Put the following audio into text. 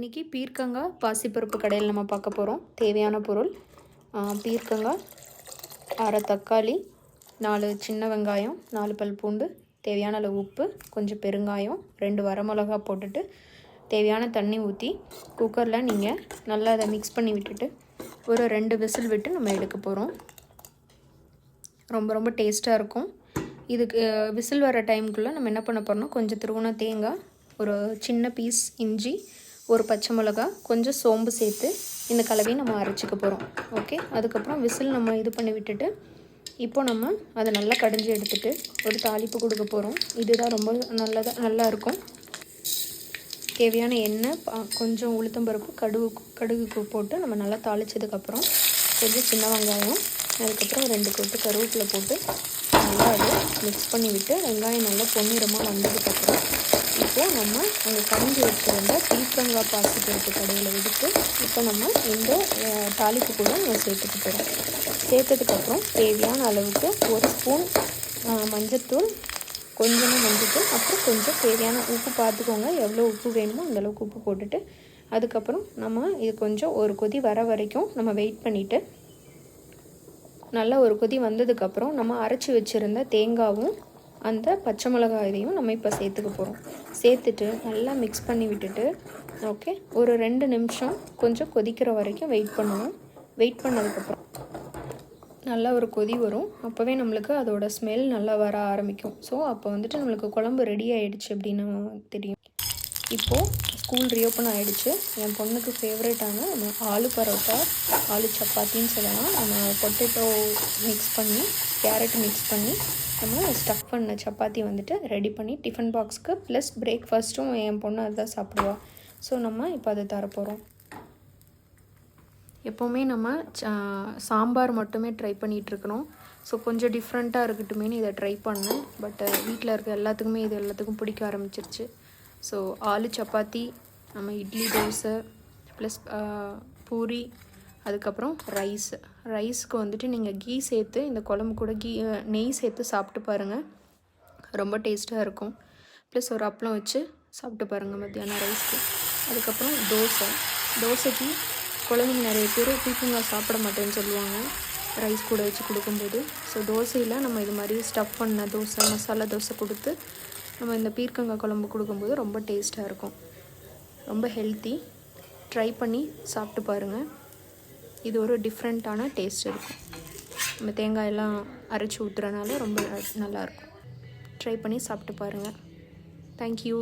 இன்றைக்கி பீர்க்கங்காய் பாசிப்பருப்பு கடையில் நம்ம பார்க்க போகிறோம். தேவையான பொருள் பீர்க்கங்காய், 1/2 தக்காளி, 4 சின்ன வெங்காயம், 4 பல் பூண்டு, தேவையான அளவு உப்பு, கொஞ்சம் பெருங்காயம், 2 வரமிளகா போட்டுட்டு தேவையான தண்ணி ஊற்றி குக்கரில் நீங்கள் நல்லா அதை மிக்ஸ் பண்ணி விட்டுட்டு ஒரு 2 விசில் விட்டு நம்ம எடுக்க போகிறோம். ரொம்ப ரொம்ப டேஸ்ட்டாக இருக்கும். இதுக்கு விசில் வர டைமுக்குள்ளே நம்ம என்ன பண்ண போகிறோம்னா, கொஞ்சம் துருவின தேங்காய், ஒரு சின்ன பீஸ் இஞ்சி, ஒரு பச்சை மிளகா, கொஞ்சம் சோம்பு சேர்த்து இந்த கலவையை நம்ம அரைச்சிக்க போகிறோம். ஓகே, அதுக்கப்புறம் விசில் நம்ம இது பண்ணி விட்டுட்டு இப்போ நம்ம அதை நல்லா கடைஞ்சி எடுத்துகிட்டு ஒரு தாளிப்பு கொடுக்க போகிறோம். இதுதான் ரொம்ப நல்லா இருக்கும். தேவையான எண்ணெய், கொஞ்சம் உளுத்தம்பருப்பு, கடுகு போட்டு நம்ம நல்லா தாளித்ததுக்கப்புறம் கொஞ்சம் சின்ன வெங்காயம், அதுக்கப்புறம் 2 கொத்து கருவேப்பிலை போட்டு நல்லா அதை மிக்ஸ் பண்ணி விட்டு வெங்காயம் நல்லா பொன்னிறமாக வந்ததுக்கப்புறம் இப்போது நம்ம அங்கே கரைஞ்சி வச்சுருந்த பீர்க்கங்காய் பாசிப்பருப்பு கடையில் எடுத்து இப்போ நம்ம இந்த தாளிப்பு கூட நம்ம சேர்த்துக்க போகிறோம். சேர்த்ததுக்கப்புறம் தேவையான அளவுக்கு 1 ஸ்பூன் மஞ்சத்தூள், கொஞ்சமாக மஞ்சத்தூள், அப்புறம் கொஞ்சம் தேவையான உப்பு பார்த்துக்கோங்க. எவ்வளோ உப்பு வேணுமோ அந்தளவுக்கு உப்பு போட்டுட்டு அதுக்கப்புறம் நம்ம இது கொஞ்சம் ஒரு கொதி வர வரைக்கும் நம்ம வெயிட் பண்ணிவிட்டு நல்லா ஒரு கொதி வந்ததுக்கப்புறம் நம்ம அரைச்சி வச்சுருந்த தேங்காவும் அந்த பச்சை மிளகாய் இதையும் நம்ம இப்போ சேர்த்துக்க போகிறோம். சேர்த்துட்டு நல்லா மிக்ஸ் பண்ணி விட்டுட்டு ஓகே, ஒரு 2 நிமிஷம் கொஞ்சம் கொதிக்கிற வரைக்கும் வெயிட் பண்ணணும். வெயிட் பண்ணதுக்கப்புறம் நல்லா ஒரு கொதி வரும். அப்போவே நம்மளுக்கு அதோட ஸ்மெல் நல்லா வர ஆரம்பிக்கும். ஸோ அப்போ வந்துட்டு நம்மளுக்கு குழம்பு ரெடி ஆகிடுச்சு அப்படின்னு தெரியும். இப்போது ஸ்கூல் ரீஓப்பன் ஆகிடுச்சு. என் பொண்ணுக்கு ஃபேவரட்டான நம்ம ஆலு பரோட்டா, ஆலு சப்பாத்தின்னு சொல்லலாம். நம்ம பொட்டேட்டோ மிக்ஸ் பண்ணி, கேரட் மிக்ஸ் பண்ணி நம்ம ஸ்டஃப் பண்ண சப்பாத்தி வந்துட்டு ரெடி பண்ணி டிஃபன் பாக்ஸ்க்கு ப்ளஸ் பிரேக்ஃபாஸ்ட்டும் என் பொண்ணு அதுதான் சாப்பிடுவாள். ஸோ நம்ம இப்போ அதை தரப்போகிறோம். எப்போவுமே நம்ம சாம்பார் மட்டுமே ட்ரை பண்ணிகிட்ருக்கணும். ஸோ கொஞ்சம் டிஃப்ரெண்ட்டாக இருக்கட்டுமேனு இதை ட்ரை பண்ணேன். பட் வீட்டில் இருக்க எல்லாத்துக்கும் பிடிக்க ஆரம்பிச்சிருச்சு. ஸோ ஆலு சப்பாத்தி, நம்ம இட்லி, தோசை ப்ளஸ் பூரி, அதுக்கப்புறம் ரைஸ்க்கு வந்துட்டு நீங்கள் கீ சேர்த்து இந்த குழம்பு கூட நெய் சேர்த்து சாப்பிட்டு பாருங்கள். ரொம்ப டேஸ்ட்டாக இருக்கும். ப்ளஸ் ஒரு அப்பளம் வச்சு சாப்பிட்டு பாருங்கள் மத்தியானம் ரைஸ்க்கு. அதுக்கப்புறம் தோசைக்கு குழந்தைங்க நிறைய பேர் பீர்க்கங்காய் சாப்பிட மாட்டேன்னு சொல்லுவாங்க ரைஸ் கூட வச்சு கொடுக்கும்போது. ஸோ தோசையில் நம்ம இது மாதிரி ஸ்டஃப் பண்ண தோசை, மசாலா தோசை கொடுத்து நம்ம இந்த பீர்க்கங்காய் குழம்பு கொடுக்கும்போது ரொம்ப டேஸ்ட்டாக இருக்கும். ரொம்ப ஹெல்த்தி. ட்ரை பண்ணி சாப்பிட்டு பாருங்கள். இது ஒரு டிஃப்ரெண்ட்டான டேஸ்ட் இருக்கும். நம்ம தேங்காயெல்லாம் அரைச்சி ஊற்றுறனால ரொம்ப நல்லாயிருக்கும். ட்ரை பண்ணி சாப்பிட்டு பாருங்கள். தேங்க்யூ.